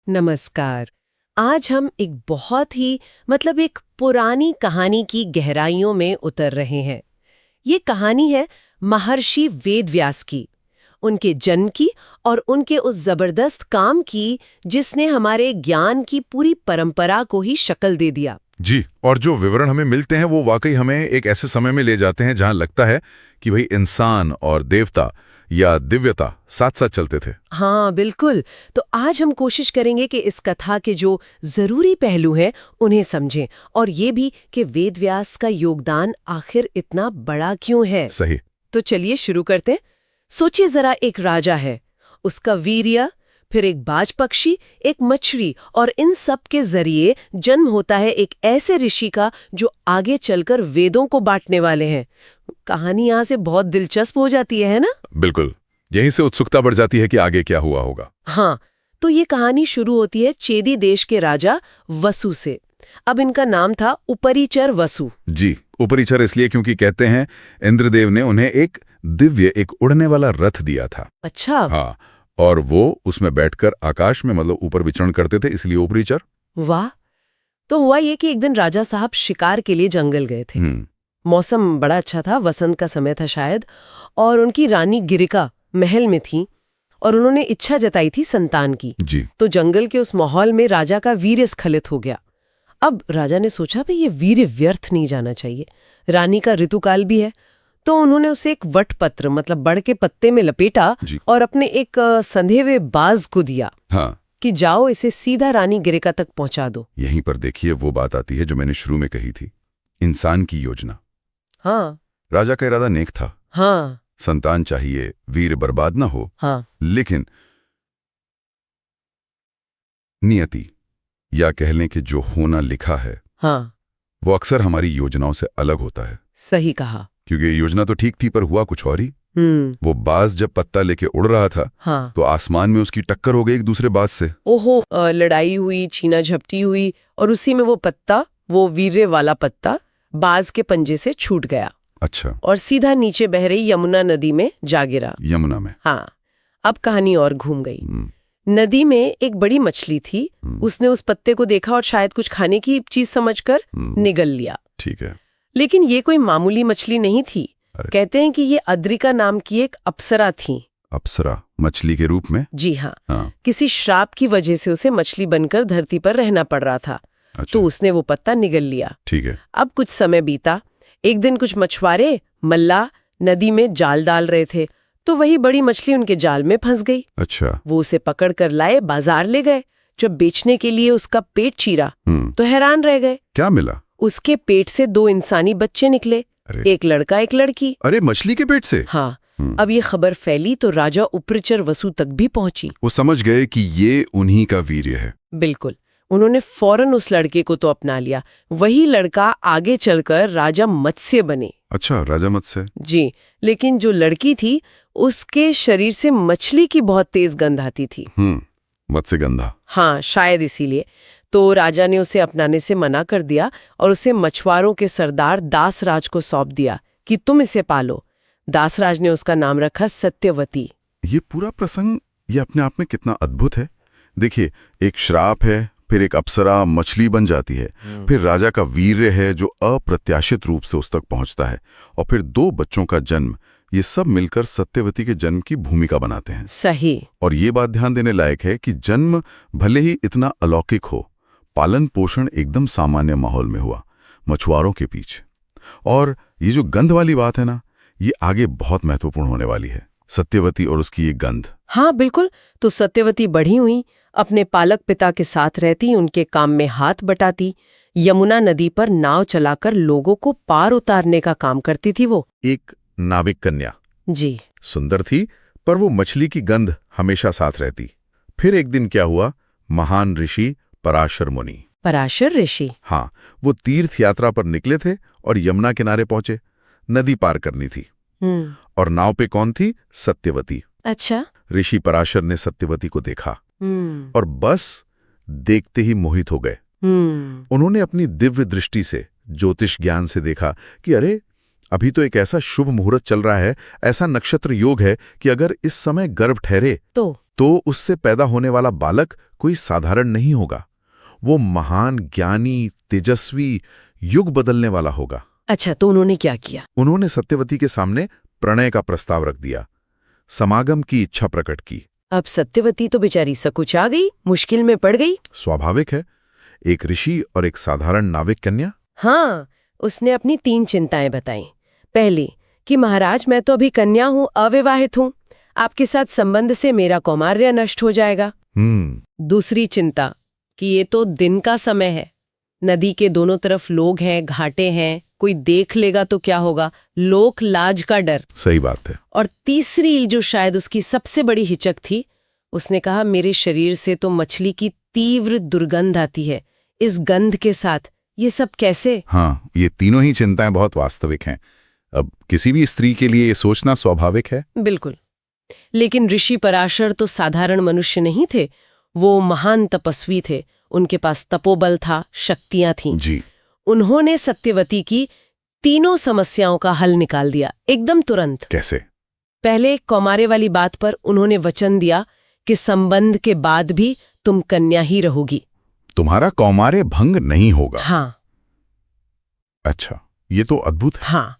नमस्कार। आज हम एक बहुत ही एक पुरानी कहानी की गहराइयों में उतर रहे हैं। ये कहानी है महर्षि वेदव्यास की, उनके जन्म की और उनके उस जबरदस्त काम की जिसने हमारे ज्ञान की पूरी परंपरा को ही शक्ल दे दिया। जी, और जो विवरण हमें मिलते हैं वो वाकई हमें एक ऐसे समय में ले जाते हैं जहां लगता है कि भाई इंसान और देवता या दिव्यता साथ साथ चलते थे। हाँ बिल्कुल। तो आज हम कोशिश करेंगे कि इस कथा के जो जरूरी पहलू हैं उन्हें समझें, और ये भी कि वेदव्यास का योगदान आखिर इतना बड़ा क्यों है। सही। तो चलिए शुरू करते हैं। सोचिए जरा, एक राजा है, उसका वीर्य, फिर एक बाज पक्षी, एक मछली, और इन सब के जरिए जन्म होता है एक ऐसे ऋषि का जो आगे चलकर वेदों को बांटने वाले हैं। कहानी यहाँ से बहुत दिलचस्प हो जाती है ना? बिल्कुल, यहीं से उत्सुकता बढ़ जाती है कि आगे क्या हुआ होगा। हाँ, तो ये कहानी शुरू होती है चेदी देश के राजा वसु से। अब इनका नाम था उपरिचर वसु। जी, उपरिचर इसलिए क्योंकि कहते हैं इंद्रदेव ने उन्हें एक दिव्य, एक उड़ने वाला रथ दिया था। अच्छा। हाँ, और वो उसमें बैठकर आकाश में ऊपर विचरण करते थे, इसलिए उपरिचर। वाह। तो हुआ ये कि एक दिन राजा साहब शिकार के लिए जंगल गए थे। मौसम बड़ा अच्छा था, वसंत का समय था शायद, और उनकी रानी गिरिका महल में थी और उन्होंने इच्छा जताई थी संतान की। जी। तो जंगल के उस माहौल में राजा का वीर्य स्खलित हो गया। अब राजा ने सोचा भाई ये वीर्य व्यर्थ नहीं जाना चाहिए, रानी का ऋतुकाल भी है। तो उन्होंने उसे एक वटपत्र बड़ के पत्ते में लपेटा और अपने एक संधे हुए बाज को दिया। हाँ। कि जाओ इसे सीधा रानी गिरिका तक पहुंचा दो। यहीं पर देखिए वो बात आती है जो मैंने शुरू में कही थी, इंसान की योजना। हाँ। राजा का इरादा नेक था। हाँ। संतान चाहिए, वीर बर्बाद ना हो। हाँ। लेकिन नियति, या कह लें कि जो होना लिखा है, हाँ, वो अक्सर हमारी योजनाओं से अलग होता है। सही कहा। क्योंकि योजना तो ठीक थी पर हुआ कुछ और ही। वो बाज जब पत्ता लेके उड़ रहा था, हाँ, तो आसमान में उसकी टक्कर हो गई एक दूसरे बाज से। ओहो, लड़ाई हुई, छीना झपटी हुई, और उसी में वो पत्ता, वो वीर्य वाला पत्ता, बाज के पंजे से छूट गया। अच्छा। और सीधा नीचे बह रही यमुना नदी में जा गिरा। यमुना में? हाँ। अब कहानी और घूम गई। नदी में एक बड़ी मछली थी। उसने उस पत्ते को देखा और शायद कुछ खाने की चीज समझकर निगल लिया। ठीक है। लेकिन ये कोई मामूली मछली नहीं थी। कहते हैं कि ये अद्रिका नाम की एक अप्सरा थी। अप्सरा मछली के रूप में? जी हाँ। किसी श्राप की वजह से उसे मछली बनकर धरती पर रहना पड़ रहा था। अच्छा। तो उसने वो पत्ता निगल लिया। ठीक है। अब कुछ समय बीता। एक दिन कुछ मछुआरे मल्ला नदी में जाल डाल रहे थे, तो वही बड़ी मछली उनके जाल में फंस गई। अच्छा। वो उसे पकड़ कर लाए, बाजार ले गए। जब बेचने के लिए उसका पेट चीरा तो हैरान रह गए। क्या मिला? उसके पेट से 2 इंसानी बच्चे निकले। एक लड़का एक लड़की। अरे, मछली के पेट से? हाँ। अब ये खबर फैली तो राजा उपरिचर वसु तक भी पहुंची। वो समझ गए कि ये उन्हीं का वीर्य है। बिल्कुल। उन्होंने फौरन उस लड़के को तो अपना लिया। वही लड़का आगे चलकर राजा मत्स्य बने। अच्छा, राजा मत्स्य। जी। लेकिन जो लड़की थी उसके शरीर से मछली की बहुत तेज गंध आती थी। मत्स्य गंधा। हाँ, शायद इसीलिए। तो राजा ने उसे अपनाने से मना कर दिया और उसे मछुआरों के सरदार दासराज को सौंप दिया कि तुम इसे पालो। दासराज ने उसका नाम रखा सत्यवती। ये पूरा प्रसंग ये अपने आप में कितना अद्भुत है। देखिए, एक श्राप है, फिर एक अप्सरा मछली बन जाती है, फिर राजा का वीर्य है जो अप्रत्याशित रूप से उस तक पहुंचता है, और फिर 2 बच्चों का जन्म। ये सब मिलकर सत्यवती के जन्म की भूमिका बनाते हैं। सही। और ये बात ध्यान देने लायक है कि जन्म भले ही इतना अलौकिक हो, पालन पोषण एकदम सामान्य माहौल में हुआ, मछुआरों के बीच। और ये जो गंध वाली बात है ना, ये आगे बहुत महत्वपूर्ण होने वाली है, सत्यवती और उसकी ये गंध। हाँ बिल्कुल। तो सत्यवती बढ़ी हुई, अपने पालक पिता के साथ रहती, उनके काम में हाथ बटाती, यमुना नदी पर नाव चलाकर लोगों को पार उतारने का काम करती थी। वो एक नाविक कन्या। जी। सुंदर थी, पर वो मछली की गंध हमेशा साथ रहती। फिर एक दिन क्या हुआ, महान ऋषि पराशर मुनि। पराशर ऋषि? हाँ, वो तीर्थ यात्रा पर निकले थे और यमुना किनारे पहुंचे। नदी पार करनी थी। और नाव पे कौन थी? सत्यवती। अच्छा। ऋषि पराशर ने सत्यवती को देखा और बस देखते ही मोहित हो गए। उन्होंने अपनी दिव्य दृष्टि से, ज्योतिष ज्ञान से देखा कि अरे, अभी तो एक ऐसा शुभ मुहूर्त चल रहा है, ऐसा नक्षत्र योग है कि अगर इस समय गर्भ ठहरे तो उससे पैदा होने वाला बालक कोई साधारण नहीं होगा। वो महान, ज्ञानी, तेजस्वी, युग बदलने वाला होगा। अच्छा, तो उन्होंने क्या किया? उन्होंने सत्यवती के सामने प्रणय का प्रस्ताव रख दिया, समागम की इच्छा प्रकट की। अब सत्यवती तो बेचारी सकुचा गई, मुश्किल में पड़ गई। स्वाभाविक है, एक ऋषि और एक साधारण नाविक कन्या। हाँ, उसने अपनी 3 चिंताएं बताई। पहली कि महाराज, मैं तो अभी कन्या हूँ, अविवाहित हूँ, आपके साथ संबंध से मेरा कौमार्य नष्ट हो जाएगा। दूसरी चिंता कि ये तो दिन का समय है, नदी के दोनों तरफ लोग हैं, घाटे हैं, कोई देख लेगा तो क्या होगा, लोक लाज का डर। सही बात है। और तीसरी जो शायद उसकी सबसे बड़ी हिचक थी, उसने कहा मेरे शरीर से तो मछली की तीव्र दुर्गंध आती है, इस गंध के साथ ये सब कैसे? हाँ, ये तीनों ही चिंताएं बहुत वास्तविक हैं। अब किसी भी स्त्री के लिए ये सोचना स्वाभाविक है। बिल्कुल। लेकिन ऋषि पराशर तो साधारण मनुष्य नहीं थे, वो महान तपस्वी थे, उनके पास तपोबल था, शक्तियां थीं। जी। उन्होंने सत्यवती की तीनों समस्याओं का हल निकाल दिया, एकदम तुरंत। कैसे? पहले कौमार्य वाली बात पर उन्होंने वचन दिया कि संबंध के बाद भी तुम कन्या ही रहोगी, तुम्हारा कौमार्य भंग नहीं होगा। हाँ। अच्छा, ये तो अद्भुत है। हाँ।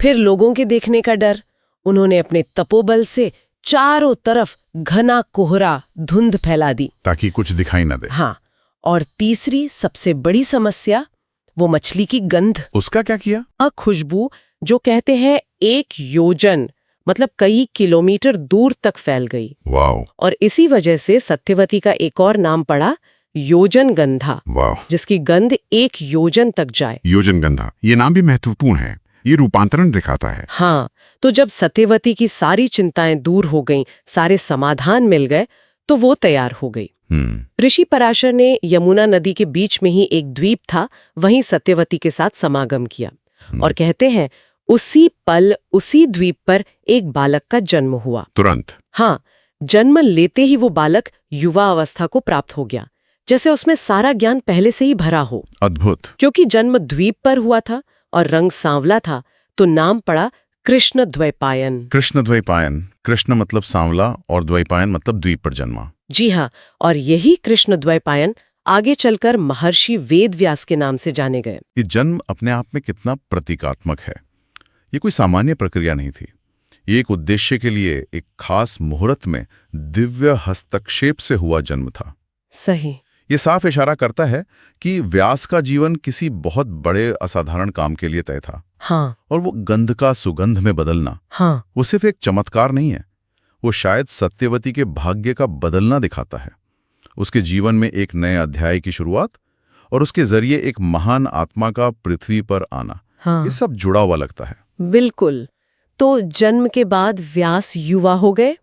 फिर लोगों के देखने का डर, उन्होंने अपने तपोबल से चारों तरफ घना कोहरा, धुंध फैला दी, ताकि कुछ दिखाई न दे। हाँ। और तीसरी सबसे बड़ी समस्या, वो मछली की गंध। उसका क्या किया? खुशबू जो कहते हैं 1 योजन मतलब कई किलोमीटर दूर तक फैल गई। वाह। और इसी वजह से सत्यवती का एक और नाम पड़ा, योजन गंधा। वाह। जिसकी गंध 1 योजन तक जाए। योजन गंधा, ये नाम भी महत्वपूर्ण है, ये रूपांतरण दिखाता है। हाँ, तो जब सत्यवती की सारी चिंताएं दूर हो गईं, सारे समाधान मिल गए, तो वो तैयार हो गई। ऋषि पराशर ने यमुना नदी के बीच में ही एक द्वीप था, वहीं सत्यवती के साथ समागम किया। और कहते हैं उसी पल उसी द्वीप पर एक बालक का जन्म हुआ। तुरंत? हाँ, जन्म लेते ही वो बालक युवा अवस्था को प्राप्त हो गया, जैसे उसमें सारा ज्ञान पहले से ही भरा हो। अद्भुत। क्योंकि जन्म द्वीप पर हुआ था और रंग सांवला था, तो नाम पड़ा कृष्ण द्वैपायन। कृष्ण द्वैपायन। कृष्ण मतलब सांवला और द्वैपायन मतलब द्वीप पर जन्मा। जी हाँ, और यही कृष्ण द्वैपायन आगे चलकर महर्षि वेदव्यास के नाम से जाने गए। ये जन्म अपने आप में कितना प्रतीकात्मक है। ये कोई सामान्य प्रक्रिया नहीं थी, ये एक उद्देश्य के लिए एक खास मुहूर्त में दिव्य हस्तक्षेप से हुआ जन्म था। सही। ये साफ इशारा करता है कि व्यास का जीवन किसी बहुत बड़े असाधारण काम के लिए तय था। हाँ। और वो गंध का सुगंध में बदलना, हाँ, वो सिर्फ एक चमत्कार नहीं है, वो शायद सत्यवती के भाग्य का बदलना दिखाता है, उसके जीवन में एक नए अध्याय की शुरुआत और उसके जरिए एक महान आत्मा का पृथ्वी पर आना। हाँ। ये सब जुड़ा हुआ लगता है। बिल्कुल। तो जन्म के बाद व्यास युवा हो गए।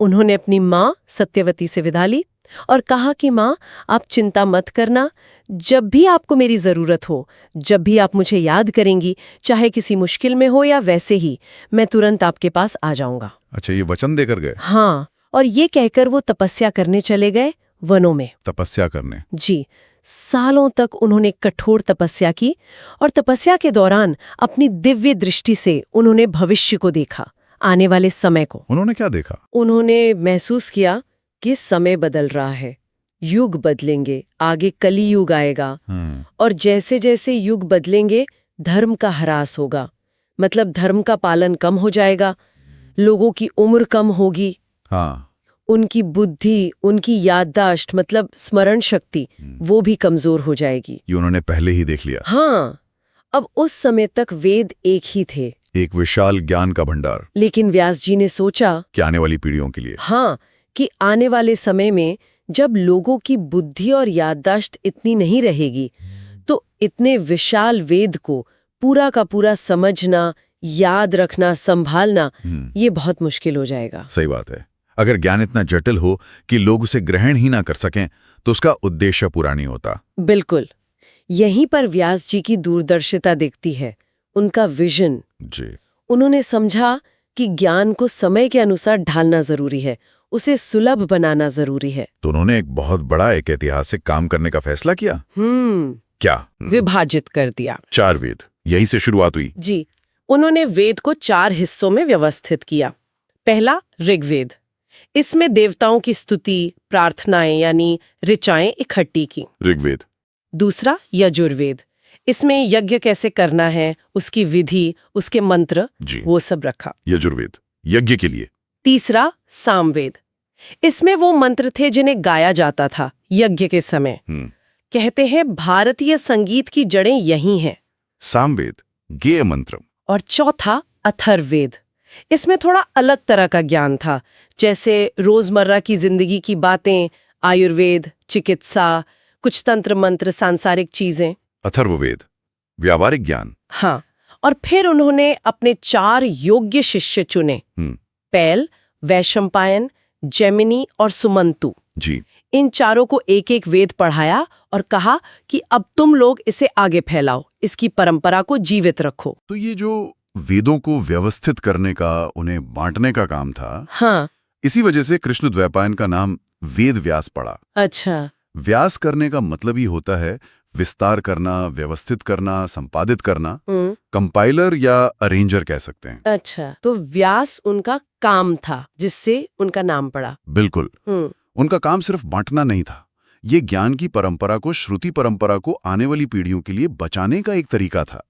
उन्होंने अपनी माँ सत्यवती से विदा ली और कहा कि माँ, आप चिंता मत करना, जब भी आपको मेरी जरूरत हो, जब भी आप मुझे याद करेंगी, चाहे किसी मुश्किल में हो या वैसे ही, मैं तुरंत आपके पास आ जाऊंगा। अच्छा, ये वचन देकर गए? हाँ, और ये कहकर वो तपस्या करने चले गए वनों में। तपस्या करने? जी। सालों तक उन्होंने कठोर तपस्या की और तपस्या के दौरान अपनी दिव्य दृष्टि से उन्होंने भविष्य को देखा, आने वाले समय को। उन्होंने क्या देखा? उन्होंने महसूस किया कि समय बदल रहा है, युग बदलेंगे, आगे कली युग आएगा। और जैसे जैसे युग बदलेंगे, धर्म का ह्रास होगा, मतलब धर्म का पालन कम हो जाएगा, लोगों की उम्र कम होगी। हाँ। उनकी बुद्धि, उनकी याददाश्त मतलब स्मरण शक्ति, वो भी कमजोर हो जाएगी। ये उन्होंने पहले ही देख लिया। हाँ, अब उस समय तक वेद एक ही थे, एक विशाल ज्ञान का भंडार। लेकिन व्यास जी ने सोचा कि आने वाली पीढ़ियों के लिए। हाँ, कि आने वाले समय में जब लोगों की बुद्धि और याददाश्त इतनी नहीं रहेगी, तो इतने विशाल वेद को पूरा का पूरा समझना, याद रखना, संभालना, ये बहुत मुश्किल हो जाएगा। सही बात है। अगर ज्ञान इतना जटिल हो कि लोग उसे ग्रहण ही ना कर सकें, तो उसका उद्देश्य पूरा नहीं होता। बिल्कुल। यहीं पर व्यास जी की दूरदर्शिता दिखती है, उनका विजन। जी। उन्होंने समझा कि ज्ञान को समय के अनुसार ढालना जरूरी है, उसे सुलभ बनाना जरूरी है। तो उन्होंने एक बहुत बड़ा एक ऐतिहासिक काम करने का फैसला किया। क्या? विभाजित कर दिया। 4 वेद, यही से शुरुआत हुई। जी। उन्होंने वेद को 4 हिस्सों में व्यवस्थित किया। पहला ऋग्वेद, इसमें देवताओं की स्तुति, प्रार्थनाएं यानी ऋचाएं इकट्ठी की। ऋग्वेद। दूसरा यजुर्वेद, इसमें यज्ञ कैसे करना है, उसकी विधि, उसके मंत्र, जी। वो सब रखा। यजुर्वेद यज्ञ के लिए। तीसरा सामवेद, इसमें वो मंत्र थे जिन्हें गाया जाता था यज्ञ के समय। कहते हैं भारतीय संगीत की जड़ें यही हैं। सामवेद गेय मंत्र। और चौथा अथर्ववेद, इसमें थोड़ा अलग तरह का ज्ञान था, जैसे रोजमर्रा की जिंदगी की बातें, आयुर्वेद, चिकित्सा, कुछ तंत्र मंत्र, सांसारिक चीजें। अथर्ववेद व्यावहारिक ज्ञान। हाँ, और फिर उन्होंने अपने 4 योग्य शिष्य चुने, पैल, वैशंपायन, जैमिनी और सुमंतु। जी। इन चारों को एक एक वेद पढ़ाया और कहा कि अब तुम लोग इसे आगे फैलाओ, इसकी परंपरा को जीवित रखो। तो ये जो वेदों को व्यवस्थित करने का, उन्हें बांटने का काम था, हाँ। इसी वजह से कृष्ण द्वैपायन का नाम वेद व्यास पड़ा। अच्छा। व्यास करने का मतलब ही होता है विस्तार करना, व्यवस्थित करना, संपादित करना। कंपाइलर या अरेंजर कह सकते हैं। अच्छा, तो व्यास उनका काम था जिससे उनका नाम पड़ा। बिल्कुल। उनका काम सिर्फ बांटना नहीं था, ये ज्ञान की परंपरा को, श्रुति परंपरा को आने वाली पीढ़ियों के लिए बचाने का एक तरीका था।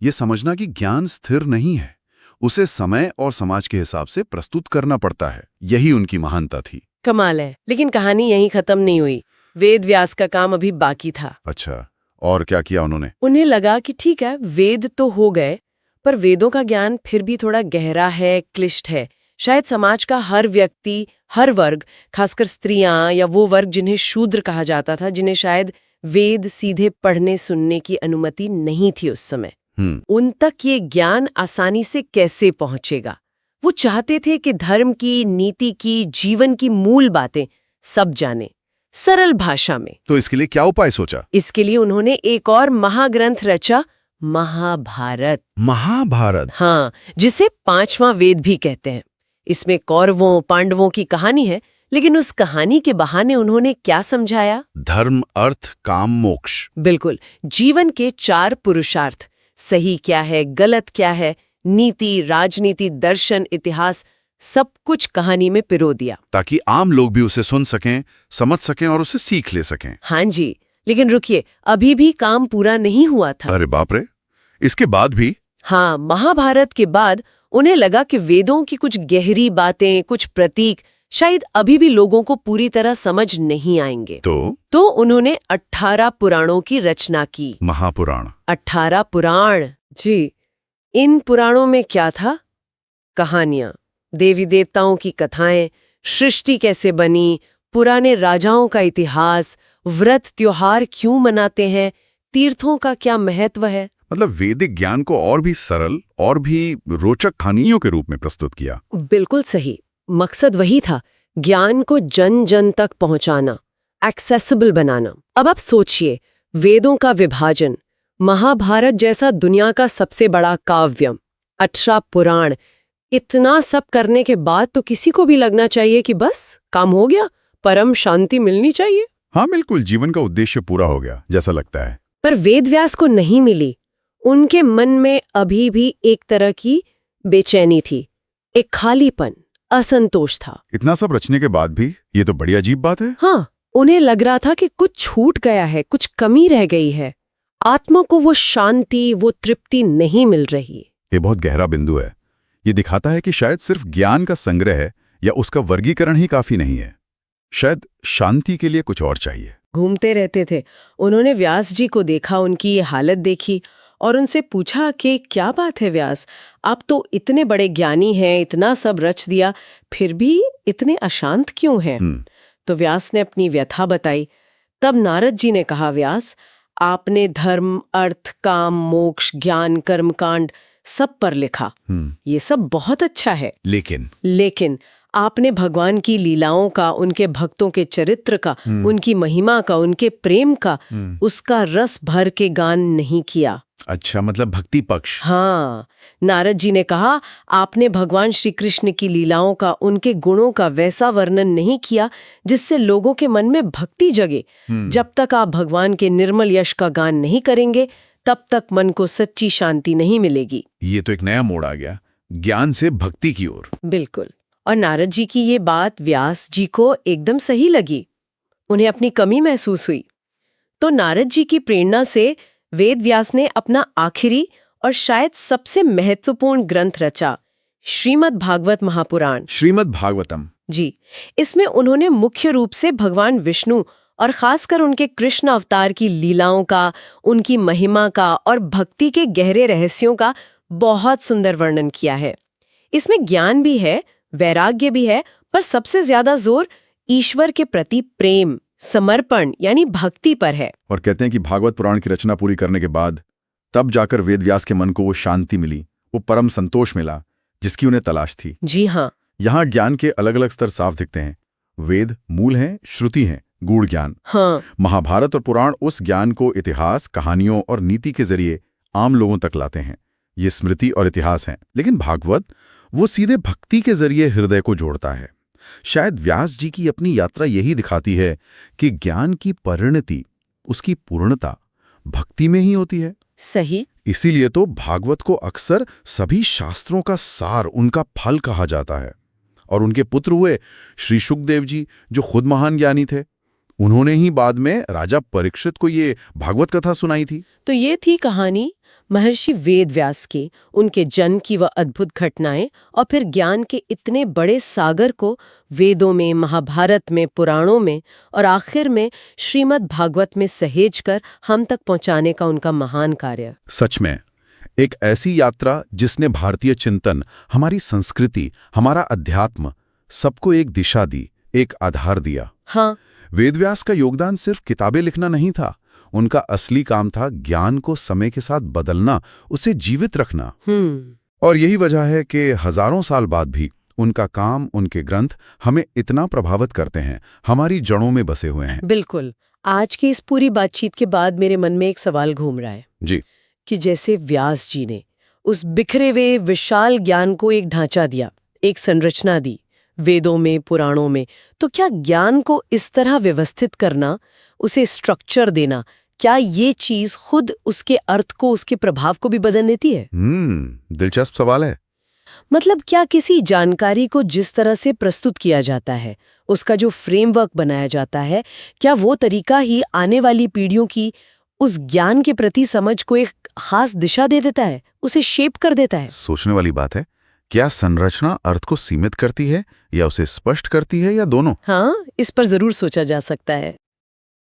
ये समझना कि ज्ञान स्थिर नहीं है, उसे समय और समाज के हिसाब से प्रस्तुत करना पड़ता है, यही उनकी महानता थी। कमाल है। लेकिन कहानी यहीं खत्म नहीं हुई, वेद व्यास का काम अभी बाकी था। अच्छा, और क्या किया उन्होंने? उन्हें लगा कि ठीक है, वेद तो हो गए, पर वेदों का ज्ञान फिर भी थोड़ा गहरा है, क्लिष्ट है। शायद समाज का हर व्यक्ति, हर वर्ग, खासकर स्त्रियां या वो वर्ग जिन्हें शूद्र कहा जाता था, जिन्हें शायद वेद सीधे पढ़ने सुनने की अनुमति नहीं थी उस समय, उन तक ये ज्ञान आसानी से कैसे पहुंचेगा? वो चाहते थे कि धर्म की, नीति की, जीवन की मूल बातें सब जाने, सरल भाषा में। तो इसके लिए क्या उपाय सोचा? इसके लिए उन्होंने एक और महाग्रंथ रचा, महाभारत। महाभारत? हाँ, जिसे 5वां वेद भी कहते हैं। इसमें कौरवों, पांडवों की कहानी है, लेकिन उस कहानी के बहाने उन्होंने क्या समझाया? धर्म, अर्थ, काम, मोक्ष। बिल्कुल, जीवन के 4 पुरुषार्थ, सही क्या है, गलत क्या है, नीति, राजनीति, दर्शन, इतिहास, सब कुछ कहानी में पिरो दिया, ताकि आम लोग भी उसे सुन सकें, समझ सकें और उसे सीख ले सकें। हाँ जी, लेकिन रुकिए, अभी भी काम पूरा नहीं हुआ था। अरे बाप रे, इसके बाद भी? हाँ, महाभारत के बाद उन्हें लगा कि वेदों की कुछ गहरी बातें, कुछ प्रतीक शायद अभी भी लोगों को पूरी तरह समझ नहीं आएंगे। तो उन्होंने 18 पुराणों की रचना की। महापुराण। 18 पुराण। जी। इन पुराणों में क्या था? कहानियां, देवी देवताओं की कथाएं, सृष्टि कैसे बनी, पुराने राजाओं का इतिहास, व्रत त्योहार क्यों मनाते हैं, तीर्थों का क्या महत्व है। मतलब वैदिक ज्ञान को और भी सरल और भी रोचक कहानियों के रूप में प्रस्तुत किया। बिल्कुल सही, मकसद वही था, ज्ञान को जन जन तक पहुंचाना, एक्सेसिबल बनाना। अब आप सोचिए, वेदों का विभाजन, महाभारत जैसा दुनिया का सबसे बड़ा काव्य, 18 पुराण, इतना सब करने के बाद तो किसी को भी लगना चाहिए कि बस काम हो गया, परम शांति मिलनी चाहिए। हाँ बिल्कुल, जीवन का उद्देश्य पूरा हो गया जैसा लगता है। पर वेदव्यास को नहीं मिली। उनके मन में अभी भी एक तरह की बेचैनी थी, एक खालीपन, असंतोष था। इतना सब रचने के बाद भी? ये तो बड़ी अजीब बात है। हाँ, उन्हें लग रहा था कि कुछ छूट गया है, कुछ कमी रह गई है, आत्मा को वो शांति, वो तृप्ति नहीं मिल रही। ये बहुत गहरा बिंदु है। ये दिखाता है कि शायद सिर्फ ज्ञान का संग्रह या उसका वर्गीकरण ही काफी नहीं है, शायद शांति के लिए कुछ और चाहिए। घूमते रहते थे। उन्होंने व्यास जी को देखा, उनकी ये हालत देखी और उनसे पूछा कि क्या बात है व्यास, आप तो इतने बड़े ज्ञानी हैं, इतना सब रच दिया, फिर भी इतने अशांत क्यों हैं? तो व्यास ने अपनी व्यथा बताई। तब नारद जी ने कहा, व्यास, आपने धर्म, अर्थ, काम, मोक्ष, ज्ञान, कर्मकांड सब पर लिखा, ये सब बहुत अच्छा है, लेकिन आपने भगवान की लीलाओं का, उनके भक्तों के चरित्र का, उनकी महिमा का, उनके प्रेम का, उसका रस भर के गान नहीं किया। अच्छा, मतलब भक्ति पक्ष। हाँ, नारद जी ने कहा, आपने भगवान श्री कृष्ण की लीलाओं का, उनके गुणों का वैसा वर्णन नहीं किया जिससे लोगों के मन में भक्ति जगे। जब तक आप भगवान के निर्मल यश का गान नहीं करेंगे, तब तक मन को सच्ची शांति नहीं मिलेगी। ये तो एक नया मोड़ आ गया, ज्ञान से भक्ति की ओर। बिल्कुल। और नारद जी की ये बात व्यास जी को एकदम सही लगी। उन्हें अपनी कमी महसूस हुई। तो नारद जी की प्रेरणा से वेद व्यास ने अपना आखिरी और शायद सबसे महत्वपूर्ण ग्रंथ रचा, श्रीमद् भागवत महापुराण। श्रीमद् भागवतम। जी, इसमें उन्होंने मुख्य रूप से भगवान विष्णु और खासकर उनके कृष्ण अवतार की लीलाओं का, उनकी महिमा का और भक्ति के गहरे रहस्यों का बहुत सुंदर वर्णन किया है। इसमें ज्ञान भी है, वैराग्य भी है, पर सबसे ज्यादा जोर ईश्वर के प्रति प्रेम, समर्पण यानी भक्ति पर है। और कहते हैं कि भागवत पुराण की रचना पूरी करने के बाद तब जाकर वेदव्यास के मन को वो शांति मिली, वो परम संतोष मिला जिसकी उन्हें तलाश थी। जी हाँ, यहाँ ज्ञान के अलग अलग स्तर साफ दिखते हैं। वेद मूल हैं, श्रुति हैं, गूढ़ ज्ञान। हाँ, महाभारत और पुराण उस ज्ञान को इतिहास, कहानियों और नीति के जरिए आम लोगों तक लाते हैं। ये स्मृति और इतिहास हैं। लेकिन भागवत वो सीधे भक्ति के जरिए हृदय को जोड़ता है। शायद व्यास जी की अपनी यात्रा यही दिखाती है कि ज्ञान की परिणति, उसकी पूर्णता भक्ति में ही होती है। सही। इसीलिए तो भागवत को अक्सर सभी शास्त्रों का सार, उनका फल कहा जाता है। और उनके पुत्र हुए श्री शुकदेव जी, जो खुद महान ज्ञानी थे, उन्होंने ही बाद में राजा परीक्षित को ये भागवत कथा सुनाई थी। तो ये थी कहानी महर्षि वेद व्यास की, उनके जन्म की वह अद्भुत घटनाएं और फिर ज्ञान के इतने बड़े सागर को वेदों में, महाभारत में, पुराणों में और आखिर में श्रीमद् भागवत में सहेजकर हम तक पहुंचाने का उनका महान कार्य। सच में एक ऐसी यात्रा जिसने भारतीय चिंतन, हमारी संस्कृति, हमारा अध्यात्म सबको एक दिशा दी, एक आधार दिया। हाँ, वेदव्यास का योगदान सिर्फ किताबें लिखना नहीं था। उनका असली काम था ज्ञान को समय के साथ बदलना, उसे जीवित रखना। और यही वजह है कि हजारों साल बाद भी उनका काम, उनके ग्रंथ हमें इतना प्रभावित करते हैं, हमारी जड़ों में बसे हुए हैं। बिल्कुल। आज की इस पूरी बातचीत के बाद मेरे मन में एक सवाल घूम रहा है जी, कि जैसे व्यास जी ने उस बिखरे हुए विशाल ज्ञान को एक ढांचा दिया, एक संरचना दी वेदों में, पुराणों में, तो क्या ज्ञान को इस तरह व्यवस्थित करना, उसे स्ट्रक्चर देना, क्या ये चीज खुद उसके अर्थ को, उसके प्रभाव को भी बदल देती है? दिलचस्प सवाल है। मतलब क्या किसी जानकारी को जिस तरह से प्रस्तुत किया जाता है, उसका जो फ्रेमवर्क बनाया जाता है, क्या वो तरीका ही आने वाली पीढ़ियों की उस ज्ञान के प्रति समझ को एक खास दिशा दे देता है, उसे शेप कर देता है? सोचने वाली बात है। क्या संरचना अर्थ को सीमित करती है या उसे स्पष्ट करती है, या दोनों? हाँ, इस पर जरूर सोचा जा सकता है।